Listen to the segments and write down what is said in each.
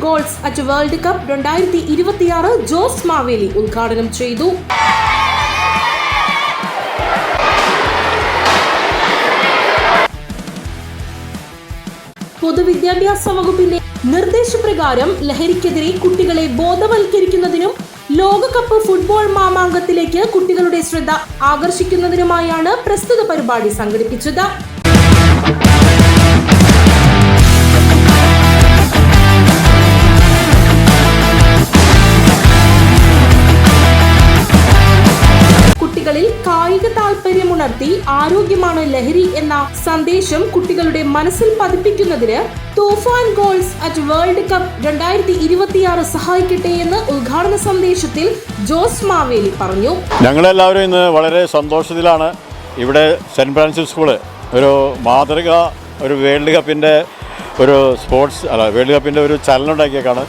Goals at world cup 2026 Jose Maveli ഉദ്ഘാടനം ചെയ്തു. പൊതുവിദ്യാഭ്യാസ വകുപ്പിന്റെ നിർദ്ദേശപ്രകാരം ലഹരിക്കെതിരെ കുട്ടികളെ ബോധവൽക്കരിക്കുന്നതിനും ലോകകപ്പ് ഫുട്ബോൾ മാമാങ്കത്തിലേക്ക് കുട്ടികളുടെ ശ്രദ്ധ ആകർഷിക്കുന്നതിനുമായാണ് പ്രസ്തുത പരിപാടി സംഘടിപ്പിച്ചത്. കുട്ടികളിൽ കായിക താല്പര്യമുണർത്തി ആരോഗ്യമാണ് ലഹരി എന്ന സന്ദേശം കുട്ടികളുടെ മനസ്സിൽ പതിപ്പിക്കുന്നതിന് തൂഫാൻ ഗോൾസ് അറ്റ് വേൾഡ് കപ്പ് 2026 സഹായിക്കട്ടെ എന്ന് ഉദ്ഘാടന സന്ദേശത്തിൽ ജോസ് മാവേലി പറഞ്ഞു. ഞങ്ങളെല്ലാവരും ഇന്ന് വളരെ സന്തോഷത്തിലാണ്. ഇവിടെ സെൻറ്റ് ഫ്രാൻസിസ് സ്കൂള് ഒരു മാതൃക, ഒരു വേൾഡ് കപ്പിൻ്റെ വേൾഡ് കപ്പിൻ്റെ ഒരു ചലനം ഉണ്ടാക്കിയേക്കാണ്.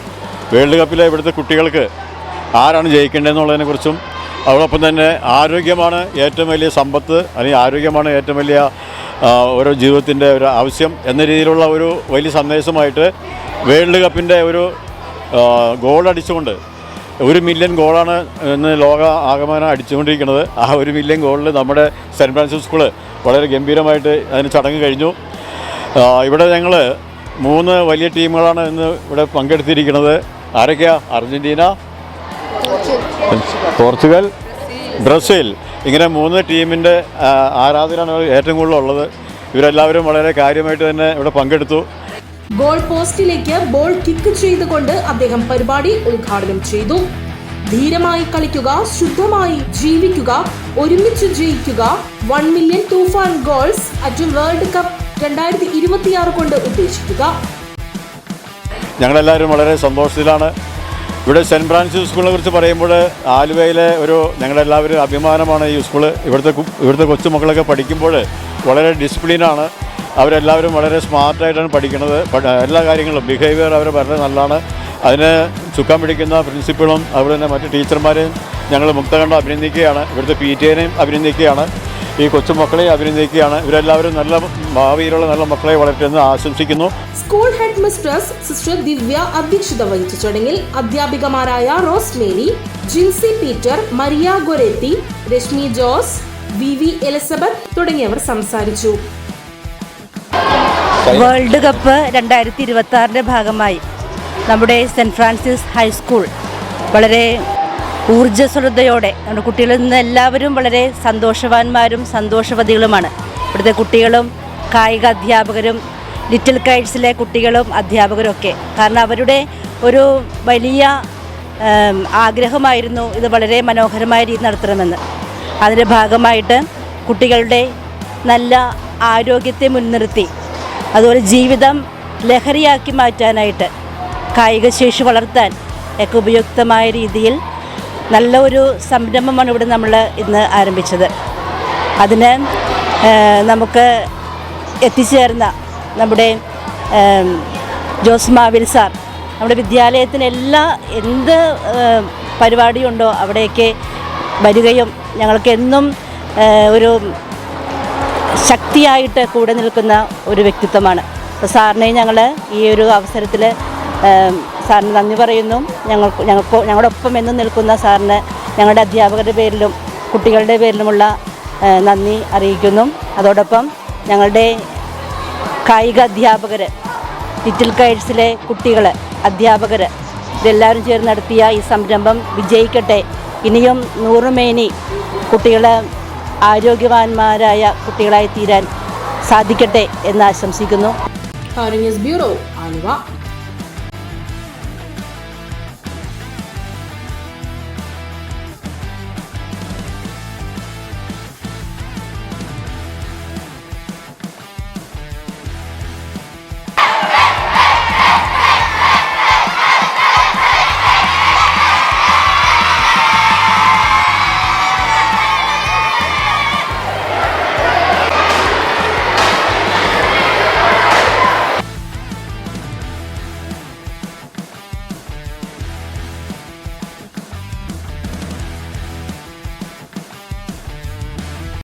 വേൾഡ് കപ്പിലെ ഇവിടുത്തെ കുട്ടികൾക്ക് ആരാണ് ജയിക്കേണ്ടതെന്നുള്ളതിനെക്കുറിച്ചും അതോടൊപ്പം തന്നെ ആരോഗ്യമാണ് ഏറ്റവും വലിയ സമ്പത്ത്, അല്ലെങ്കിൽ ആരോഗ്യമാണ് ഏറ്റവും വലിയ ഓരോ ജീവിതത്തിൻ്റെ ഒരു ആവശ്യം എന്ന രീതിയിലുള്ള ഒരു വലിയ സന്ദേശമായിട്ട് വേൾഡ് കപ്പിൻ്റെ ഒരു ഗോൾ അടിച്ചുകൊണ്ട് 1 മില്യൺ ഗോളാണ് ഇന്ന് ലോക ആകമാനം അടിച്ചുകൊണ്ടിരിക്കുന്നത്. ആ 1 മില്യൺ ഗോളിൽ നമ്മുടെ സെൻറ്റ് ഫ്രാൻസിസ് സ്കൂള് വളരെ ഗംഭീരമായിട്ട് അതിന് ചടങ്ങ് കഴിഞ്ഞു. ഇവിടെ ഞങ്ങൾ 3 വലിയ ടീമുകളാണ് ഇന്ന് ഇവിടെ പങ്കെടുത്തിരിക്കുന്നത്. ആരൊക്കെയാണ്? അർജൻറ്റീന, പോർച്ചുഗൽ, ബ്രസീൽ, ഇങ്ങനെ 3 ടീമിൻ്റെ ആരാധകരാണ് ഏറ്റവും കൂടുതലുള്ളത്. ഇവരെല്ലാവരും വളരെ കാര്യമായിട്ട് തന്നെ ഇവിടെ പങ്കെടുത്തു. ഗോൾ പോസ്റ്റിലേക്ക് ബോൾ കിക്ക് ചെയ്തുകൊണ്ട് അദ്ദേഹം പരിപാടി ഉദ്ഘാടനം ചെയ്തു. ധീരമായി കളിക്കുക, ശുദ്ധമായി ജീവിക്കുക, ഒരുമിച്ച് ജയിക്കുക, 1 million Toofan goals at world cup 2026 കൊണ്ട് ഉദ്ദേശിക്കുക. ഞങ്ങളെല്ലാവരും വളരെ സന്തോഷത്തിലാണ്. ഇവിടെ സെൻറ്റ് ഫ്രാൻസിസ് സ്കൂളിനെ കുറിച്ച് പറയുമ്പോൾ ആലുവയിലെ ഞങ്ങളെല്ലാവരും അഭിമാനമാണ് ഈ സ്കൂള്. ഇവിടുത്തെ കൊച്ചുമക്കളൊക്കെ പഠിക്കുമ്പോൾ വളരെ ഡിസിപ്ലിനാണ്. അവരെല്ലാവരും വളരെ സ്മാർട്ടായിട്ടാണ് പഠിക്കുന്നത്. എല്ലാ കാര്യങ്ങളും ബിഹേവിയർ അവർ വളരെ നല്ലതാണ്. അതിന് ചുക്കാൻ പിടിക്കുന്ന പ്രിൻസിപ്പളും അതുപോലെ തന്നെ മറ്റ് ടീച്ചർമാരെയും ഞങ്ങൾ മുക്തകണ്ഠം അഭിനന്ദിക്കുകയാണ്. ഇവിടുത്തെ PTA അഭിനന്ദിക്കുകയാണ്. ഈ കൊച്ചുമക്കളെ അഭിനന്ദിക്കുകയാണ്. ഇവരെല്ലാവരും നല്ല ഭാവിയിലുള്ള നല്ല മക്കളെ വളർത്തുമെന്ന് ആശംസിക്കുന്നു. School headmistress sister Divya അധ്യക്ഷത വഹിച്ച ചടങ്ങിൽ അധ്യാപികമാരായ റോസ്മേരി, ജിൻസി പീറ്റർ, മരിയ ഗൊരേത്തി, രശ്മി ജോസ്, VV എലിസബത്ത് തുടങ്ങിയവർ സംസാരിച്ചു. വേൾഡ് കപ്പ് 2026 ഭാഗമായി നമ്മുടെ സെൻറ്റ് ഫ്രാൻസിസ് ഹൈസ്കൂൾ വളരെ ഊർജ്ജസ്വലതയോടെ നമ്മുടെ കുട്ടികളിൽ നിന്ന് എല്ലാവരും വളരെ സന്തോഷവാന്മാരും സന്തോഷവതികളുമാണ്. ഇവിടുത്തെ കുട്ടികളും കായിക അധ്യാപകരും ലിറ്റിൽ കൈറ്റ്സിലെ കുട്ടികളും അധ്യാപകരും ഒക്കെ. കാരണം അവരുടെ ഒരു വലിയ ആഗ്രഹമായിരുന്നു ഇത് വളരെ മനോഹരമായ രീതി നടത്തണമെന്ന്. അതിൻ്റെ ഭാഗമായിട്ട് കുട്ടികളുടെ നല്ല ആരോഗ്യത്തെ മുൻനിർത്തി അതുപോലെ ജീവിതം ലഹരിയാക്കി മാറ്റാനായിട്ട് കായിക ശേഷി വളർത്താൻ ഒക്കെ ഉപയുക്തമായ രീതിയിൽ നല്ല ഒരു സംരംഭമാണ് ഇവിടെ നമ്മൾ ഇന്ന് ആരംഭിച്ചത്. അതിന് നമുക്ക് എത്തിച്ചേർന്ന നമ്മുടെ ജോസ് മാവേലി സാർ നമ്മുടെ വിദ്യാലയത്തിന് എന്ത് പരിപാടിയുണ്ടോ അവിടേക്ക് വരികയും ഞങ്ങൾക്ക് എന്നും ഒരു ശക്തിയായിട്ട് കൂടെ നിൽക്കുന്ന ഒരു വ്യക്തിത്വമാണ്. അപ്പോൾ സാറിനെ ഞങ്ങൾ ഈ ഒരു അവസരത്തിൽ സാറിന് നന്ദി പറയുന്നു. ഞങ്ങളുടെ ഒപ്പം എന്നും നിൽക്കുന്ന സാറിന് ഞങ്ങളുടെ അധ്യാപകരുടെ പേരിലും കുട്ടികളുടെ പേരിലുമുള്ള നന്ദി അറിയിക്കുന്നു. അതോടൊപ്പം ഞങ്ങളുടെ കായിക അധ്യാപകർ, ലിറ്റിൽ കൈറ്റ്സിലെ കുട്ടികൾ, അധ്യാപകർ ഇതെല്ലാവരും ചേർന്ന് നടത്തിയ ഈ സംരംഭം വിജയിക്കട്ടെ. ഇനിയും 100 മേനി കുട്ടികൾ ആരോഗ്യവാന്മാരായ കുട്ടികളായി തീരാൻ സാധിക്കട്ടെ എന്ന് ആശംസിക്കുന്നു. News bureau, Aluva.